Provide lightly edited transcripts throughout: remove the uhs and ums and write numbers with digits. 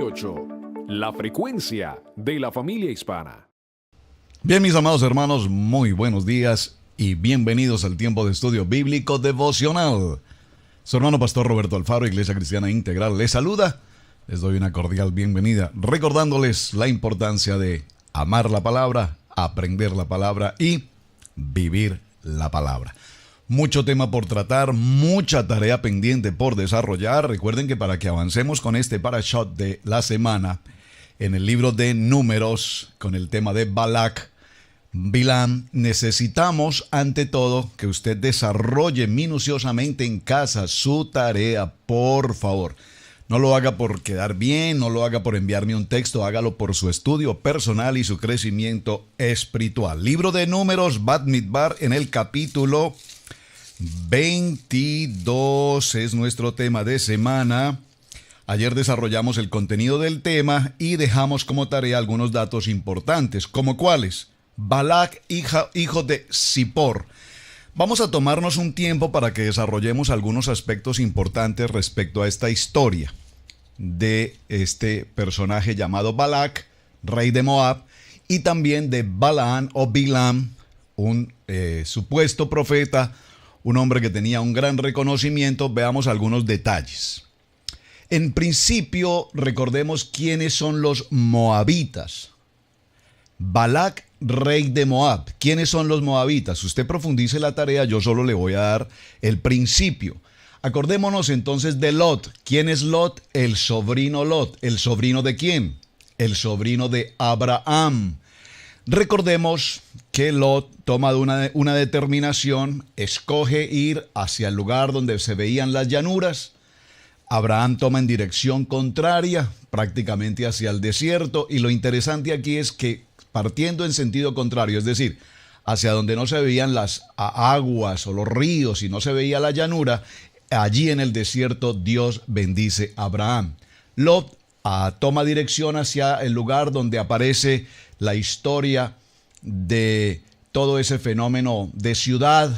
98, la frecuencia de la familia hispana. Bien, mis amados hermanos, muy buenos días y bienvenidos al tiempo de estudio bíblico devocional. Su hermano pastor Roberto Alfaro, Iglesia Cristiana Integral, les saluda. Les doy una cordial bienvenida, recordándoles la importancia de amar la palabra, aprender la palabra y vivir la palabra. Mucho tema por tratar, mucha tarea pendiente por desarrollar. Recuerden que para que avancemos con este parashot de la semana, en el libro de Números, con el tema de Balac, Bilam, necesitamos ante todo que usted desarrolle minuciosamente en casa su tarea, por favor. No lo haga por quedar bien, no lo haga por enviarme un texto, hágalo por su estudio personal y su crecimiento espiritual. Libro de Números, Bat Midbar, en el capítulo 22 es nuestro tema de semana. Ayer desarrollamos el contenido del tema y dejamos como tarea algunos datos importantes, como cuáles. Balac, hijo de Zippor. Vamos a tomarnos un tiempo para que desarrollemos algunos aspectos importantes respecto a esta historia de este personaje llamado Balac, rey de Moab, y también de Balaam o Bilam, un supuesto profeta, un hombre que tenía un gran reconocimiento. Veamos algunos detalles. En principio, recordemos quiénes son los moabitas. Balac, rey de Moab. ¿Quiénes son los moabitas? Usted profundice la tarea, yo solo le voy a dar el principio. Acordémonos entonces de Lot. ¿Quién es Lot? El sobrino Lot. ¿El sobrino de quién? El sobrino de Abraham. Recordemos que Lot toma una determinación, escoge ir hacia el lugar donde se veían las llanuras. Abraham toma en dirección contraria, prácticamente hacia el desierto, y lo interesante aquí es que partiendo en sentido contrario, es decir, hacia donde no se veían las aguas o los ríos y no se veía la llanura, allí en el desierto Dios bendice a Abraham. Lot toma dirección hacia el lugar donde aparece la historia de todo ese fenómeno de ciudad,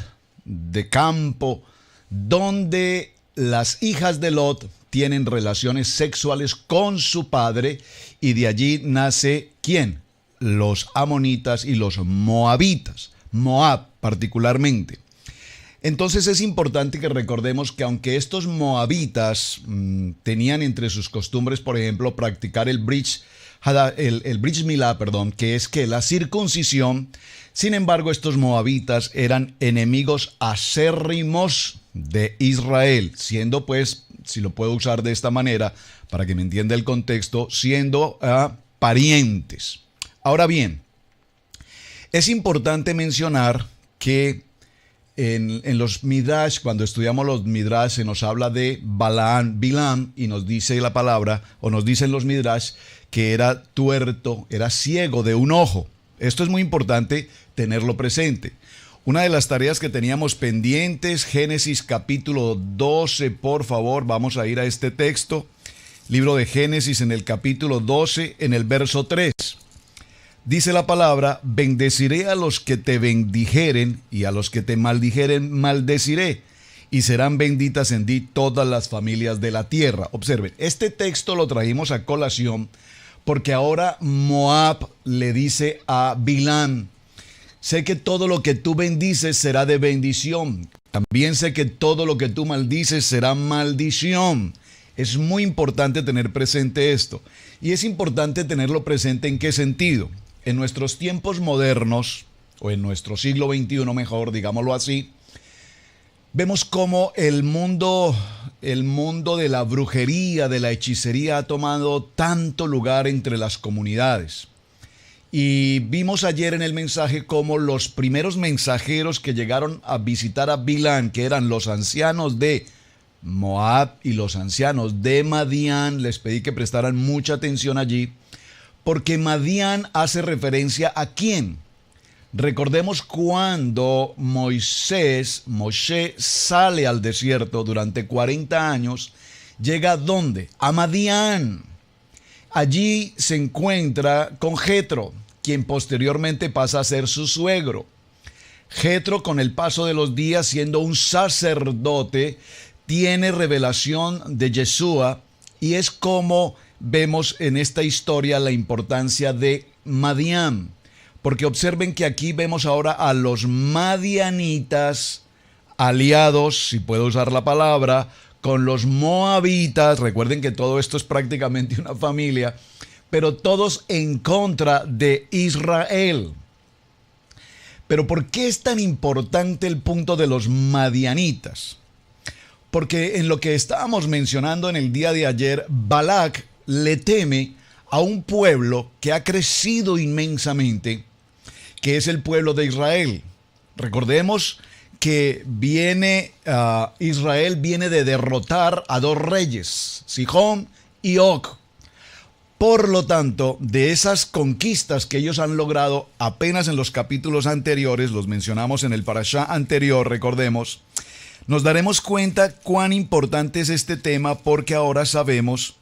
de campo, donde las hijas de Lot tienen relaciones sexuales con su padre y de allí nace ¿quién? Los amonitas y los moabitas, Moab particularmente. Entonces es importante que recordemos que aunque estos moabitas tenían entre sus costumbres, por ejemplo, practicar el brit milá, que es que la circuncisión, sin embargo, estos moabitas eran enemigos acérrimos de Israel, siendo pues, si lo puedo usar de esta manera, para que me entienda el contexto, siendo parientes. Ahora bien, es importante mencionar que en los Midrash, cuando estudiamos los Midrash, se nos habla de Balaam, Bilam, y nos dice la palabra, o nos dicen los Midrash, que era tuerto, era ciego de un ojo. Esto es muy importante tenerlo presente. Una de las tareas que teníamos pendientes, Génesis capítulo 12, por favor, vamos a ir a este texto. Libro de Génesis en el capítulo 12, en el verso 3. Dice la palabra, bendeciré a los que te bendijeren y a los que te maldijeren maldeciré, y serán benditas en ti todas las familias de la tierra. Observen, este texto lo trajimos a colación porque ahora Moab le dice a Bilam, sé que todo lo que tú bendices será de bendición, también sé que todo lo que tú maldices será maldición. Es muy importante tener presente esto, y es importante tenerlo presente ¿en qué sentido? En nuestros tiempos modernos, o en nuestro siglo XXI mejor, digámoslo así, vemos cómo el mundo de la brujería, de la hechicería ha tomado tanto lugar entre las comunidades. Y vimos ayer en el mensaje cómo los primeros mensajeros que llegaron a visitar a Bilam, que eran los ancianos de Moab y los ancianos de Madián, les pedí que prestaran mucha atención allí, porque Madián hace referencia a ¿quién? Recordemos cuando Moshe sale al desierto durante 40 años, llega ¿a dónde? A Madián. Allí se encuentra con Jetro, quien posteriormente pasa a ser su suegro. Jetro, con el paso de los días, siendo un sacerdote, tiene revelación de Yeshua y es como vemos en esta historia la importancia de Madián. Porque observen que aquí vemos ahora a los madianitas aliados, si puedo usar la palabra, con los moabitas. Recuerden que todo esto es prácticamente una familia, pero todos en contra de Israel. Pero ¿por qué es tan importante el punto de los madianitas? Porque en lo que estábamos mencionando en el día de ayer, Balac le teme a un pueblo que ha crecido inmensamente, que es el pueblo de Israel. Recordemos que Israel viene de derrotar a dos reyes, Sihón y Og. Por lo tanto, de esas conquistas que ellos han logrado apenas en los capítulos anteriores, los mencionamos en el parashá anterior, recordemos, nos daremos cuenta cuán importante es este tema, porque ahora sabemos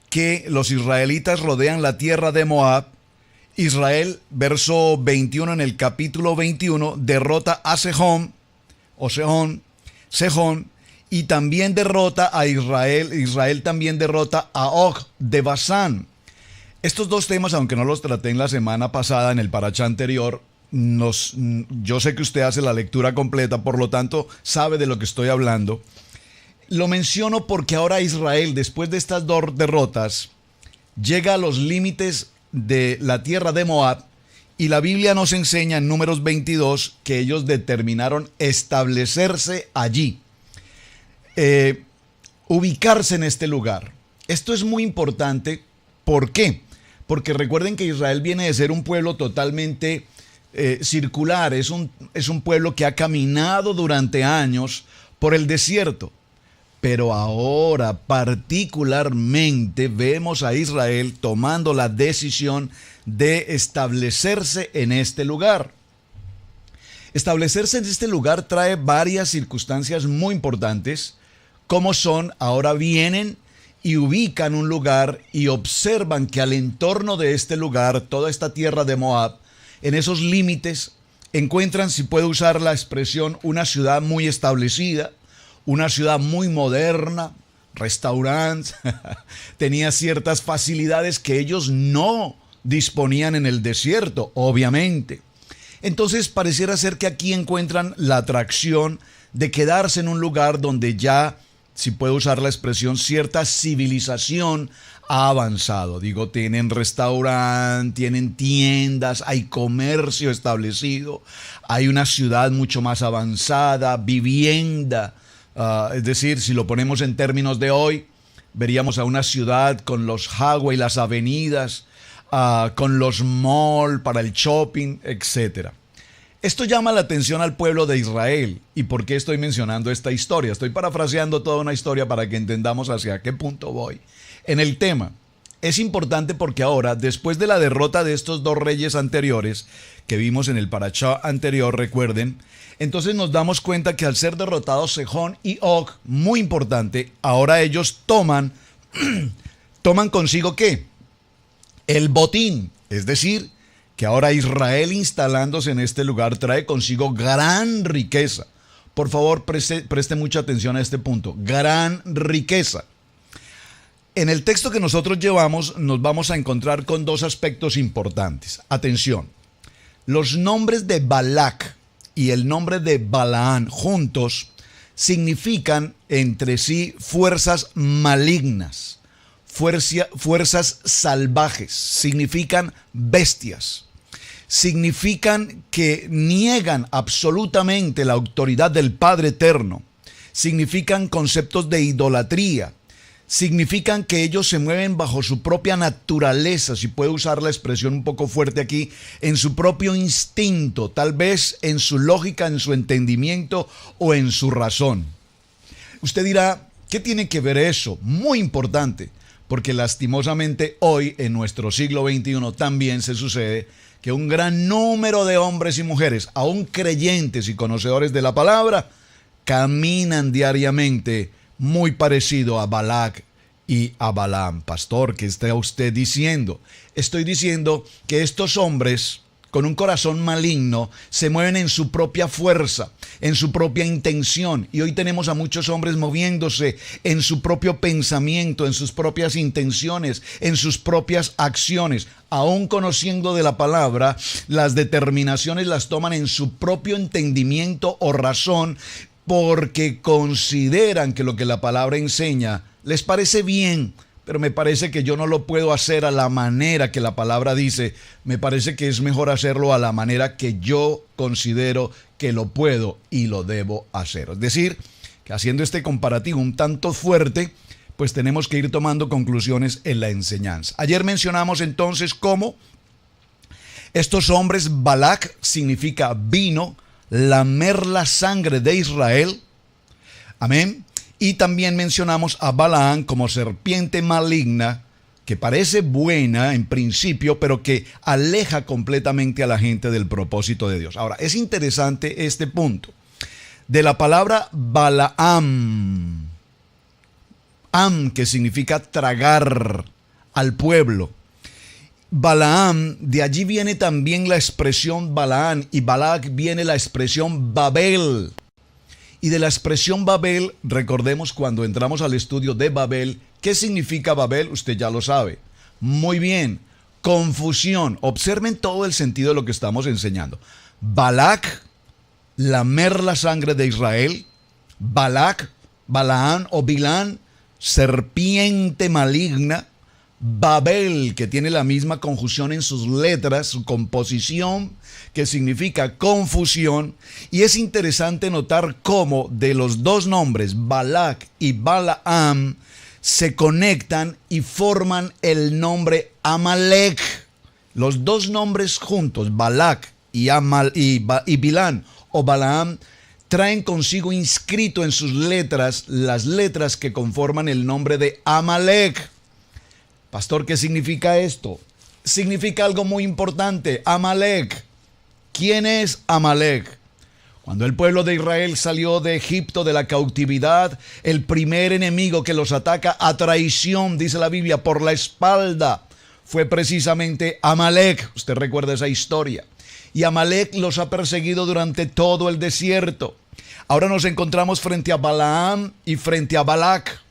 que los israelitas rodean la tierra de Moab. Israel, verso 21 en el capítulo 21, derrota a Sejón, y también derrota a Israel. Israel también derrota a Og de Basán. Estos dos temas, aunque no los traté en la semana pasada en el parashá anterior, yo sé que usted hace la lectura completa, por lo tanto sabe de lo que estoy hablando. Lo menciono porque ahora Israel, después de estas dos derrotas, llega a los límites de la tierra de Moab, y la Biblia nos enseña en Números 22 que ellos determinaron establecerse allí, ubicarse en este lugar. Esto es muy importante. ¿Por qué? Porque recuerden que Israel viene de ser un pueblo totalmente circular, es un pueblo que ha caminado durante años por el desierto. Pero ahora particularmente vemos a Israel tomando la decisión de establecerse en este lugar. Establecerse en este lugar trae varias circunstancias muy importantes, como son, ahora vienen y ubican un lugar y observan que al entorno de este lugar, toda esta tierra de Moab, en esos límites, encuentran, si puedo usar la expresión, una ciudad muy establecida, una ciudad muy moderna, restaurantes, tenía ciertas facilidades que ellos no disponían en el desierto, obviamente. Entonces pareciera ser que aquí encuentran la atracción de quedarse en un lugar donde ya, si puedo usar la expresión, cierta civilización ha avanzado. Digo, tienen restaurante, tienen tiendas, hay comercio establecido, hay una ciudad mucho más avanzada, vivienda. Es decir, si lo ponemos en términos de hoy, veríamos a una ciudad con los highways, las avenidas, con los malls para el shopping, etc. Esto llama la atención al pueblo de Israel. ¿Y por qué estoy mencionando esta historia? Estoy parafraseando toda una historia para que entendamos hacia qué punto voy en el tema. Es importante porque ahora, después de la derrota de estos dos reyes anteriores que vimos en el parashá anterior, recuerden, entonces nos damos cuenta que al ser derrotados Sejón y Og, muy importante, ahora ellos toman consigo ¿qué? El botín. Es decir, que ahora Israel, instalándose en este lugar, trae consigo gran riqueza. Por favor, preste mucha atención a este punto. Gran riqueza. En el texto que nosotros llevamos nos vamos a encontrar con dos aspectos importantes. Atención, los nombres de Balac y el nombre de Balaán juntos significan entre sí fuerzas malignas, fuerzas salvajes, significan bestias, significan que niegan absolutamente la autoridad del Padre Eterno, significan conceptos de idolatría, significan que ellos se mueven bajo su propia naturaleza, si puedo usar la expresión un poco fuerte aquí, en su propio instinto, tal vez en su lógica, en su entendimiento o en su razón. Usted dirá, ¿qué tiene que ver eso? Muy importante, porque lastimosamente hoy, en nuestro siglo XXI, también se sucede que un gran número de hombres y mujeres, aún creyentes y conocedores de la palabra, caminan diariamente muy parecido a Balac y a Balaam. Pastor, ¿qué está usted diciendo? Estoy diciendo que estos hombres, con un corazón maligno, se mueven en su propia fuerza, en su propia intención. Y hoy tenemos a muchos hombres moviéndose en su propio pensamiento, en sus propias intenciones, en sus propias acciones. Aún conociendo de la palabra, las determinaciones las toman en su propio entendimiento o razón, porque consideran que lo que la palabra enseña les parece bien, pero me parece que yo no lo puedo hacer a la manera que la palabra dice. Me parece que es mejor hacerlo a la manera que yo considero que lo puedo y lo debo hacer. Es decir, que haciendo este comparativo un tanto fuerte, pues tenemos que ir tomando conclusiones en la enseñanza. Ayer mencionamos entonces cómo estos hombres, Balac significa vino, lamer la sangre de Israel. Amén. Y también mencionamos a Balaam como serpiente maligna, que parece buena en principio, pero que aleja completamente a la gente del propósito de Dios. Ahora, es interesante este punto. De la palabra Balaam, am, que significa tragar al pueblo. Balaam, de allí viene también la expresión Balaam, y Balac viene la expresión Babel. Y de la expresión Babel, recordemos cuando entramos al estudio de Babel, ¿qué significa Babel? Usted ya lo sabe. Muy bien, confusión. Observen todo el sentido de lo que estamos enseñando. Balac, lamer la sangre de Israel. Balac, Balaam o Bilán, serpiente maligna. Babel, que tiene la misma conjunción en sus letras, su composición, que significa confusión. Y es interesante notar cómo de los dos nombres, Balac y Balaam, se conectan y forman el nombre Amalek. Los dos nombres juntos, Balac y Bilán o Balaam, traen consigo inscrito en sus letras las letras que conforman el nombre de Amalek. Pastor, ¿qué significa esto? Significa algo muy importante. Amalek. ¿Quién es Amalek? Cuando el pueblo de Israel salió de Egipto, de la cautividad, el primer enemigo que los ataca a traición, dice la Biblia, por la espalda, fue precisamente Amalek. Usted recuerda esa historia. Y Amalek los ha perseguido durante todo el desierto. Ahora nos encontramos frente a Balaam y frente a Balac.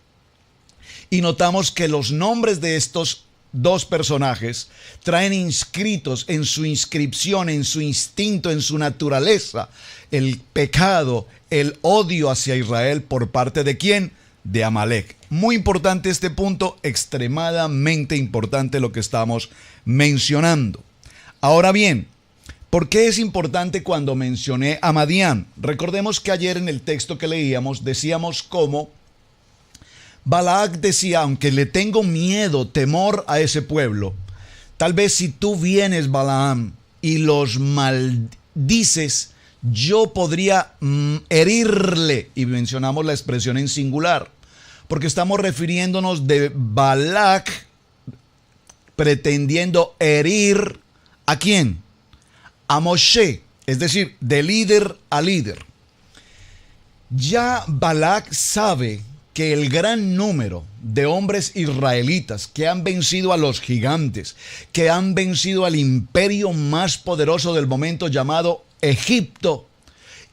Y notamos que los nombres de estos dos personajes traen inscritos en su inscripción, en su instinto, en su naturaleza, el pecado, el odio hacia Israel por parte de ¿quién? De Amalek. Muy importante este punto, extremadamente importante lo que estamos mencionando. Ahora bien, ¿por qué es importante cuando mencioné a Madián? Recordemos que ayer en el texto que leíamos decíamos cómo Balac decía, aunque le tengo miedo, temor a ese pueblo, tal vez si tú vienes, Balaam, y los maldices, yo podría herirle. Y mencionamos la expresión en singular, porque estamos refiriéndonos de Balac pretendiendo herir ¿a quién? A Moshe, es decir, de líder a líder. Ya Balac sabe que el gran número de hombres israelitas que han vencido a los gigantes, que han vencido al imperio más poderoso del momento llamado Egipto,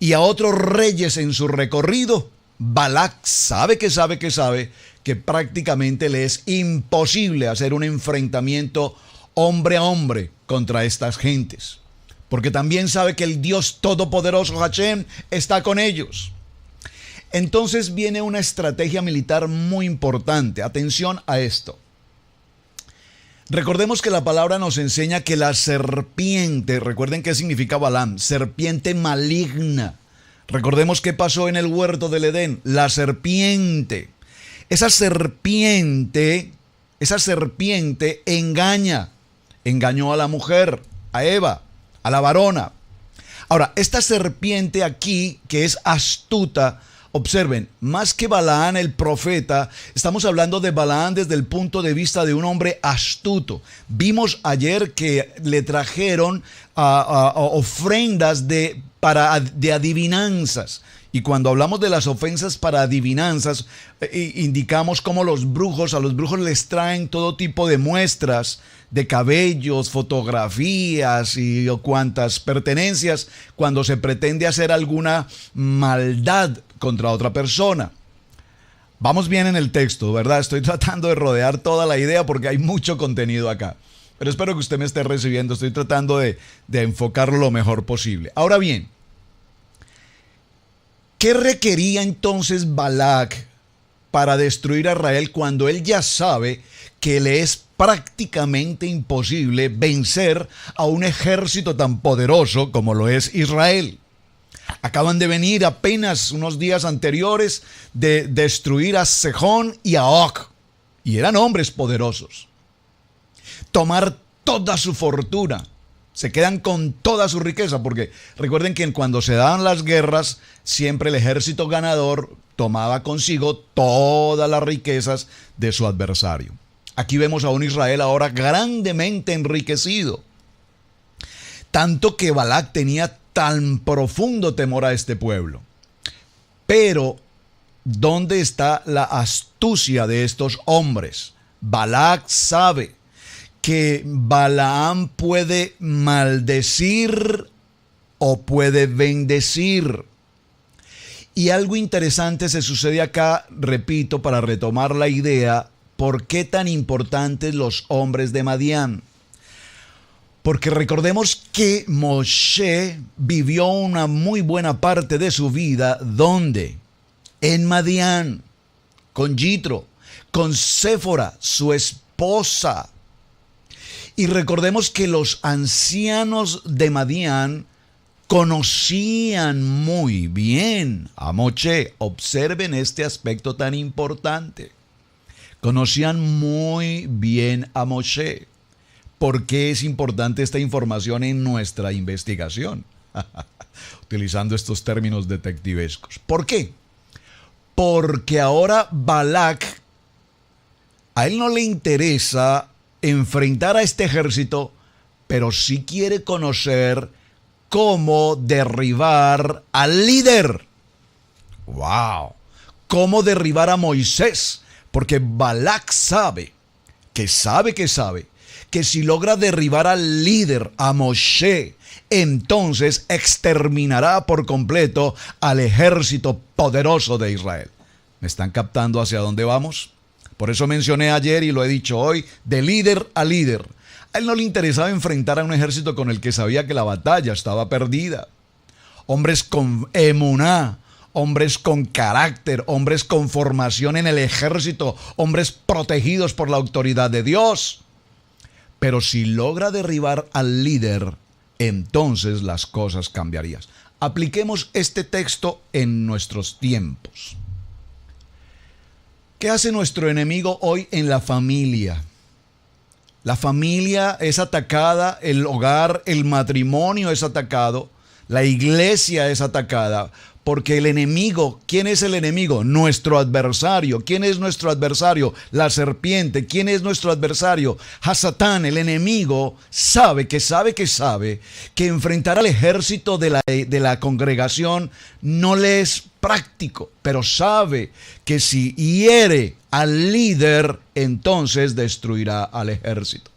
y a otros reyes en su recorrido, Balac sabe que prácticamente le es imposible hacer un enfrentamiento hombre a hombre contra estas gentes, porque también sabe que el Dios Todopoderoso Hashem está con ellos. Entonces viene una estrategia militar muy importante. Atención a esto. Recordemos que la palabra nos enseña que la serpiente, recuerden qué significa Balaam, serpiente maligna. Recordemos qué pasó en el huerto del Edén, la serpiente. Esa serpiente engañó a la mujer, a Eva, a la varona. Ahora, esta serpiente aquí, que es astuta, observen, más que Balaam el profeta, estamos hablando de Balaam desde el punto de vista de un hombre astuto. Vimos ayer que le trajeron ofrendas de adivinanzas. Y cuando hablamos de las ofensas para adivinanzas, indicamos cómo a los brujos les traen todo tipo de muestras de cabellos, fotografías y cuantas pertenencias cuando se pretende hacer alguna maldad contra otra persona. Vamos bien en el texto, ¿verdad? Estoy tratando de rodear toda la idea porque hay mucho contenido acá. Pero espero que usted me esté recibiendo. Estoy tratando de enfocarlo lo mejor posible. Ahora bien, ¿qué requería entonces Balac para destruir a Israel cuando él ya sabe que le es prácticamente imposible vencer a un ejército tan poderoso como lo es Israel? Acaban de venir apenas unos días anteriores de destruir a Sejón y a Og, y eran hombres poderosos. Tomar toda su fortuna, se quedan con toda su riqueza, porque recuerden que cuando se daban las guerras, siempre el ejército ganador tomaba consigo todas las riquezas de su adversario. Aquí vemos a un Israel ahora grandemente enriquecido, tanto que Balac tenía tan profundo temor a este pueblo. Pero, ¿dónde está la astucia de estos hombres? Balac sabe que Balaam puede maldecir o puede bendecir. Y algo interesante se sucede acá, repito, para retomar la idea, ¿por qué tan importantes los hombres de Madián? Porque recordemos que Moshe vivió una muy buena parte de su vida, ¿dónde? En Madián, con Yitro, con Séfora, su esposa. Y recordemos que los ancianos de Madián conocían muy bien a Moshe. Observen este aspecto tan importante. Conocían muy bien a Moshe. ¿Por qué es importante esta información en nuestra investigación? Utilizando estos términos detectivescos. ¿Por qué? Porque ahora Balac, a él no le interesa enfrentar a este ejército, pero sí quiere conocer cómo derribar al líder. ¡Wow! Cómo derribar a Moisés. Porque Balac sabe que si logra derribar al líder, a Moshe, entonces exterminará por completo al ejército poderoso de Israel. ¿Me están captando hacia dónde vamos? Por eso mencioné ayer y lo he dicho hoy, de líder a líder. A él no le interesaba enfrentar a un ejército con el que sabía que la batalla estaba perdida. Hombres con emuná, hombres con carácter, hombres con formación en el ejército, hombres protegidos por la autoridad de Dios. Pero si logra derribar al líder, entonces las cosas cambiarían. Apliquemos este texto en nuestros tiempos. ¿Qué hace nuestro enemigo hoy en la familia? La familia es atacada, el hogar, el matrimonio es atacado, la iglesia es atacada. Porque el enemigo, ¿quién es el enemigo? Nuestro adversario. ¿Quién es nuestro adversario? La serpiente. ¿Quién es nuestro adversario? Hasatán, el enemigo, sabe que enfrentar al ejército de la congregación no le es práctico, pero sabe que si hiere al líder, entonces destruirá al ejército.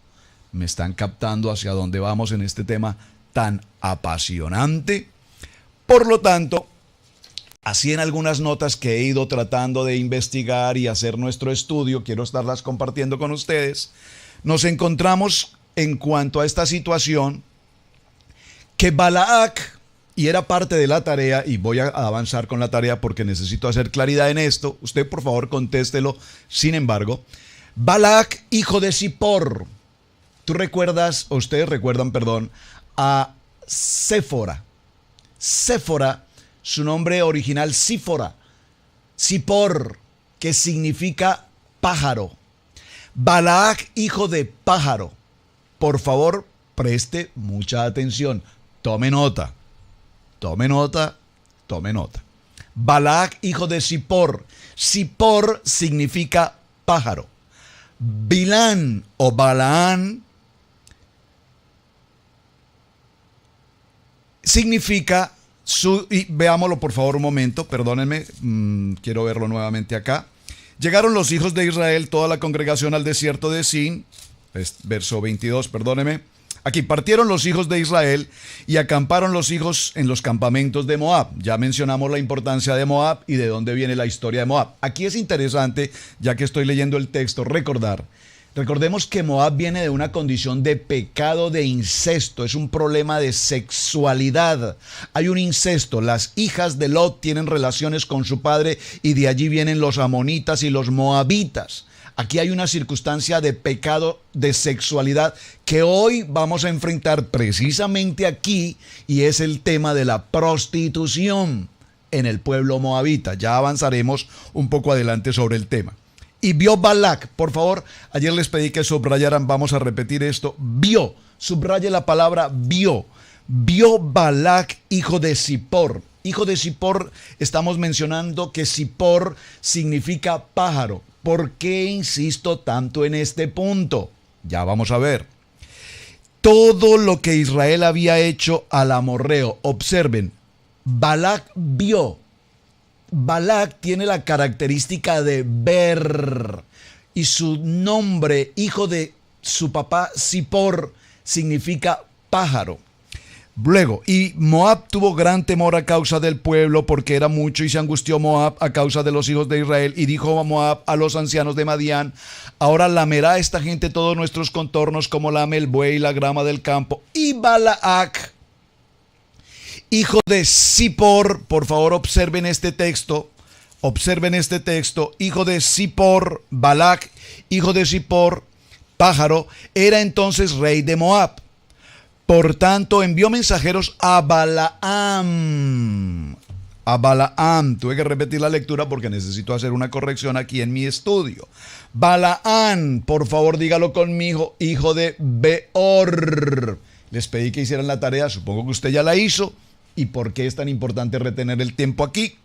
¿Me están captando hacia dónde vamos en este tema tan apasionante? Por lo tanto, así en algunas notas que he ido tratando de investigar y hacer nuestro estudio, quiero estarlas compartiendo con ustedes, nos encontramos en cuanto a esta situación que Balac, y era parte de la tarea, y voy a avanzar con la tarea porque necesito hacer claridad en esto, usted por favor contéstelo, sin embargo, Balac, hijo de Zippor, ustedes recuerdan, perdón, a Séfora. Séfora, su nombre original, Sífora, Zippor, que significa pájaro. Balac, hijo de pájaro. Por favor, preste mucha atención. Tome nota. Balac, hijo de Zippor. Zippor significa pájaro. Bilán o Balaán significa Y veámoslo por favor un momento, perdónenme, quiero verlo nuevamente acá. Llegaron los hijos de Israel, toda la congregación al desierto de Sin, verso 22, perdónenme. Aquí partieron los hijos de Israel y acamparon los hijos en los campamentos de Moab. Ya mencionamos la importancia de Moab y de dónde viene la historia de Moab. Aquí es interesante, ya que estoy leyendo el texto, recordemos que Moab viene de una condición de pecado de incesto, es un problema de sexualidad. Hay un incesto, las hijas de Lot tienen relaciones con su padre y de allí vienen los amonitas y los moabitas. Aquí hay una circunstancia de pecado de sexualidad que hoy vamos a enfrentar precisamente aquí, y es el tema de la prostitución en el pueblo moabita. Ya avanzaremos un poco adelante sobre el tema. Y vio Balac, por favor, ayer les pedí que subrayaran, vamos a repetir esto, vio, subraye la palabra vio. Vio Balac, hijo de Zippor. Hijo de Zippor, estamos mencionando que Zippor significa pájaro. ¿Por qué insisto tanto en este punto? Ya vamos a ver. Todo lo que Israel había hecho al amorreo. Observen, Balac vio. Balac tiene la característica de ver. Y su nombre, hijo de su papá Zippor, significa pájaro. Luego, y Moab tuvo gran temor a causa del pueblo, porque era mucho, y se angustió Moab a causa de los hijos de Israel, y dijo a Moab a los ancianos de Madián: ahora lamerá esta gente todos nuestros contornos como lame el buey y la grama del campo. Y Balac, hijo de Zippor, por favor observen este texto, hijo de Zippor, Balac, hijo de Zippor, pájaro, era entonces rey de Moab. Por tanto, envió mensajeros a Balaam. Tuve que repetir la lectura porque necesito hacer una corrección aquí en mi estudio. Balaam, por favor dígalo conmigo, hijo de Beor. Les pedí que hicieran la tarea, supongo que usted ya la hizo. ¿Y por qué es tan importante retener el tiempo aquí?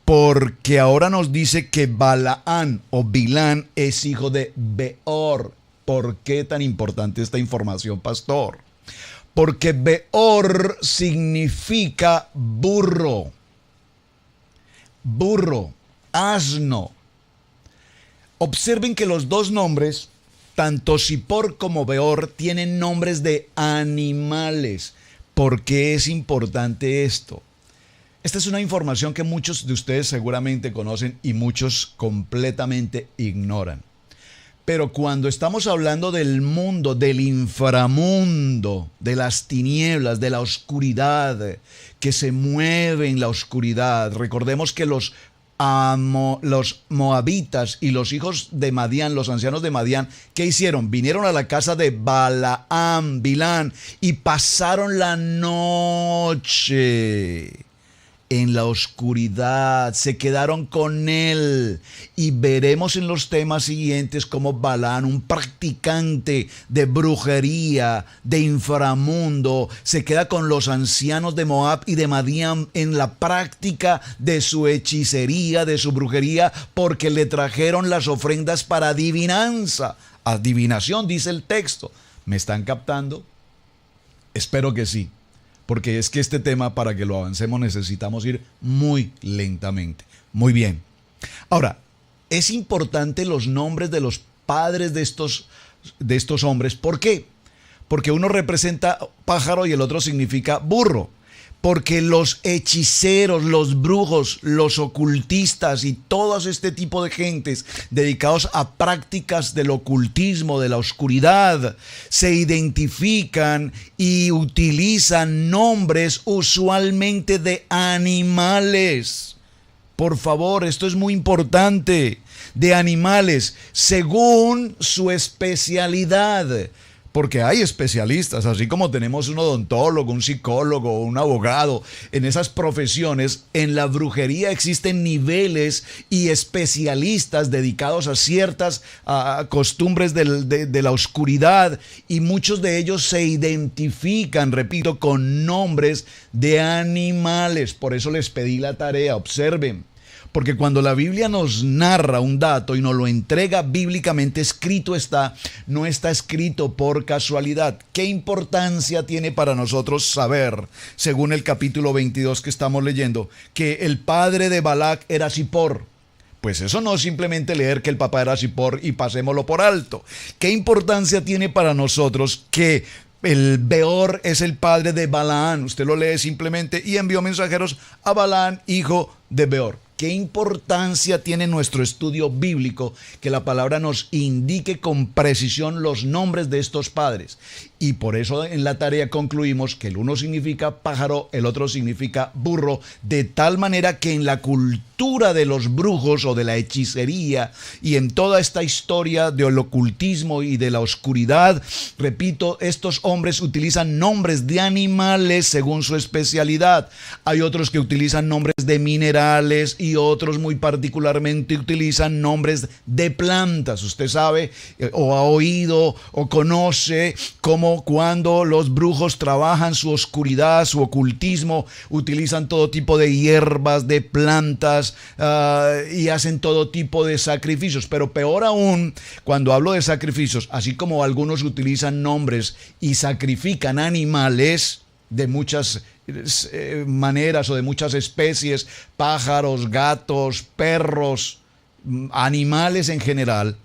Porque ahora nos dice que Balaam o Bilán es hijo de Beor. ¿Por qué tan importante esta información, pastor? Porque Beor significa burro, asno. Observen que los dos nombres, tanto Zippor como Beor, tienen nombres de animales. ¿Por qué es importante esto? Esta es una información que muchos de ustedes seguramente conocen y muchos completamente ignoran. Pero cuando estamos hablando del mundo, del inframundo, de las tinieblas, de la oscuridad, que se mueve en la oscuridad, recordemos que los moabitas y los hijos de Madián, los ancianos de Madián, ¿qué hicieron? Vinieron a la casa de Balaam, Bilán, y pasaron la noche en la oscuridad, se quedaron con él, y veremos en los temas siguientes cómo Balaam, un practicante de brujería, de inframundo, se queda con los ancianos de Moab y de Madián en la práctica de su hechicería, de su brujería, porque le trajeron las ofrendas para adivinación, dice el texto. ¿Me están captando? Espero que sí. Porque es que este tema, para que lo avancemos, necesitamos ir muy lentamente. Muy bien. Ahora, es importante los nombres de los padres de estos hombres. ¿Por qué? Porque uno representa pájaro y el otro significa burro. Porque los hechiceros, los brujos, los ocultistas y todo este tipo de gentes dedicados a prácticas del ocultismo, de la oscuridad, se identifican y utilizan nombres usualmente de animales. Por favor, esto es muy importante. De animales, según su especialidad. Porque hay especialistas, así como tenemos un odontólogo, un psicólogo, un abogado. En esas profesiones, en la brujería existen niveles y especialistas dedicados a ciertas costumbres de la oscuridad, y muchos de ellos se identifican, repito, con nombres de animales. Por eso les pedí la tarea, observen. Porque cuando la Biblia nos narra un dato y nos lo entrega bíblicamente escrito está, no está escrito por casualidad. ¿Qué importancia tiene para nosotros saber, según el capítulo 22 que estamos leyendo, que el padre de Balac era Zippor? Pues eso no es simplemente leer que el papá era Zippor y pasémoslo por alto. ¿Qué importancia tiene para nosotros que el Beor es el padre de Balaán? Usted lo lee simplemente y envió mensajeros a Balaán, hijo de Beor. ¿Qué importancia tiene nuestro estudio bíblico que la palabra nos indique con precisión los nombres de estos padres? Y por eso en la tarea concluimos que el uno significa pájaro, el otro significa burro, de tal manera que en la cultura de los brujos o de la hechicería y en toda esta historia del ocultismo y de la oscuridad, repito, estos hombres utilizan nombres de animales según su especialidad. Hay otros que utilizan nombres de minerales y otros muy particularmente utilizan nombres de plantas. Usted sabe o ha oído o conoce cómo cuando los brujos trabajan su oscuridad, su ocultismo, utilizan todo tipo de hierbas, de plantas y hacen todo tipo de sacrificios. Pero peor aún, cuando hablo de sacrificios, así como algunos utilizan nombres y sacrifican animales de muchas maneras o de muchas especies, pájaros, gatos, perros, animales en general.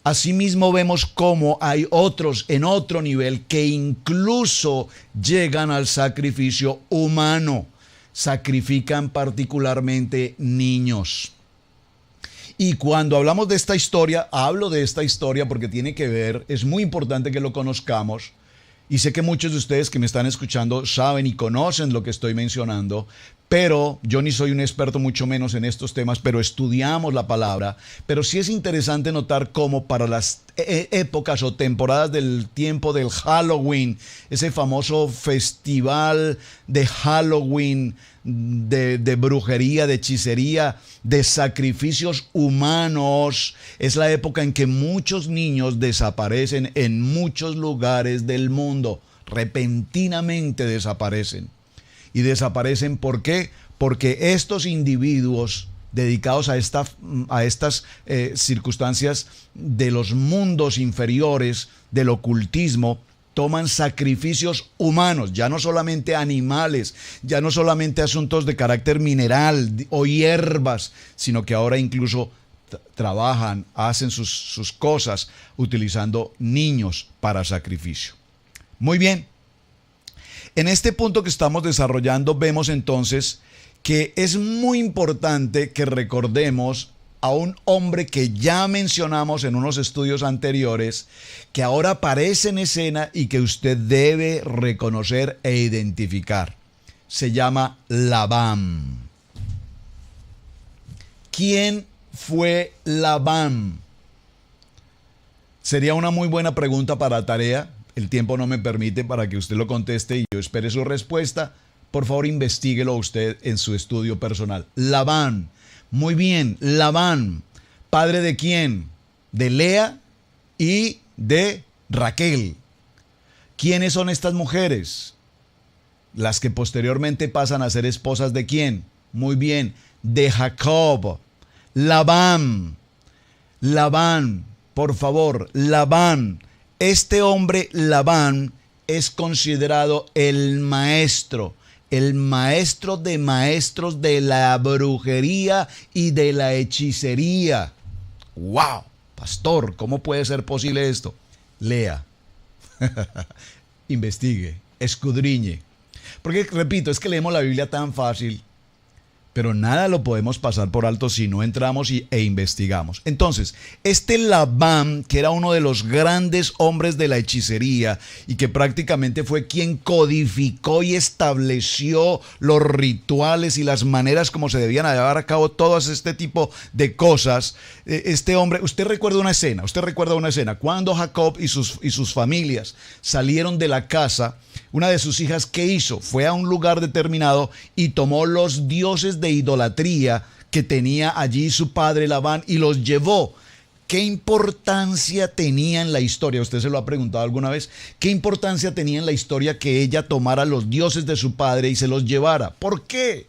Asimismo vemos cómo hay otros en otro nivel que incluso llegan al sacrificio humano. Sacrifican particularmente niños. Y cuando hablamos de esta historia, hablo de esta historia porque tiene que ver, es muy importante que lo conozcamos. Y sé que muchos de ustedes que me están escuchando saben y conocen lo que estoy mencionando, pero yo ni soy un experto mucho menos en estos temas, pero estudiamos la palabra. Pero sí es interesante notar cómo para las épocas o temporadas del tiempo del Halloween, ese famoso festival de Halloween, de brujería, de hechicería, de sacrificios humanos, es la época en que muchos niños desaparecen en muchos lugares del mundo. Repentinamente desaparecen. ¿Y desaparecen por qué? Porque estos individuos dedicados a estas circunstancias de los mundos inferiores, del ocultismo, toman sacrificios humanos, ya no solamente animales, ya no solamente asuntos de carácter mineral o hierbas, sino que ahora incluso trabajan, hacen sus cosas utilizando niños para sacrificio. Muy bien. En este punto que estamos desarrollando vemos entonces que es muy importante que recordemos a un hombre que ya mencionamos en unos estudios anteriores, que ahora aparece en escena y que usted debe reconocer e identificar. Se llama Labán. ¿Quién fue Labán? Sería una muy buena pregunta para tarea. El tiempo no me permite para que usted lo conteste y yo espere su respuesta. Por favor, investíguelo usted en su estudio personal. Labán. Muy bien, Labán. ¿Padre de quién? De Lea y de Raquel. ¿Quiénes son estas mujeres? Las que posteriormente pasan a ser esposas de quién? Muy bien, de Jacob. Labán. Labán, por favor, Labán. Este hombre Labán es considerado el maestro de maestros de la brujería y de la hechicería. ¡Wow! Pastor, ¿cómo puede ser posible esto? Lea, investigue, escudriñe. Porque, repito, es que leemos la Biblia tan fácil, pero nada lo podemos pasar por alto si no entramos e investigamos. Entonces, este Labán, que era uno de los grandes hombres de la hechicería y que prácticamente fue quien codificó y estableció los rituales y las maneras como se debían llevar a cabo todas este tipo de cosas, este hombre, usted recuerda una escena, cuando Jacob y sus familias salieron de la casa, una de sus hijas, ¿qué hizo? Fue a un lugar determinado y tomó los dioses de idolatría que tenía allí su padre Labán y los llevó. ¿Qué importancia tenía en la historia? ¿Usted se lo ha preguntado alguna vez? ¿Qué importancia tenía en la historia que ella tomara los dioses de su padre y se los llevara? ¿Por qué?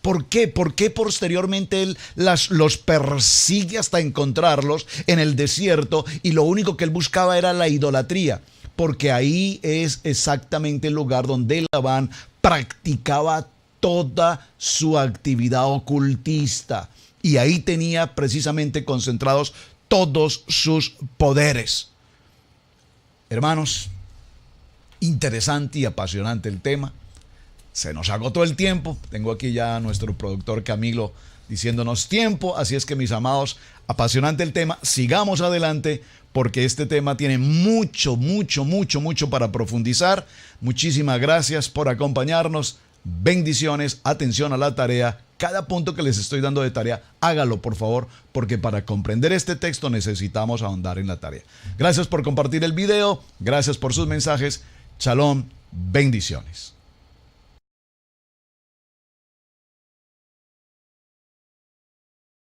¿Por qué? ¿Por qué posteriormente él los persigue hasta encontrarlos en el desierto y lo único que él buscaba era la idolatría? Porque ahí es exactamente el lugar donde Labán practicaba toda su actividad ocultista y ahí tenía precisamente concentrados todos sus poderes. Hermanos, interesante y apasionante el tema. Se nos agotó el tiempo. Tengo aquí ya a nuestro productor Camilo diciéndonos tiempo. Así es que, mis amados, apasionante el tema. Sigamos adelante porque este tema tiene mucho para profundizar. Muchísimas gracias por acompañarnos. Bendiciones, atención a la tarea. Cada punto que les estoy dando de tarea, hágalo por favor, porque para comprender este texto necesitamos ahondar en la tarea. Gracias por compartir el video. Gracias por sus mensajes. Shalom, bendiciones.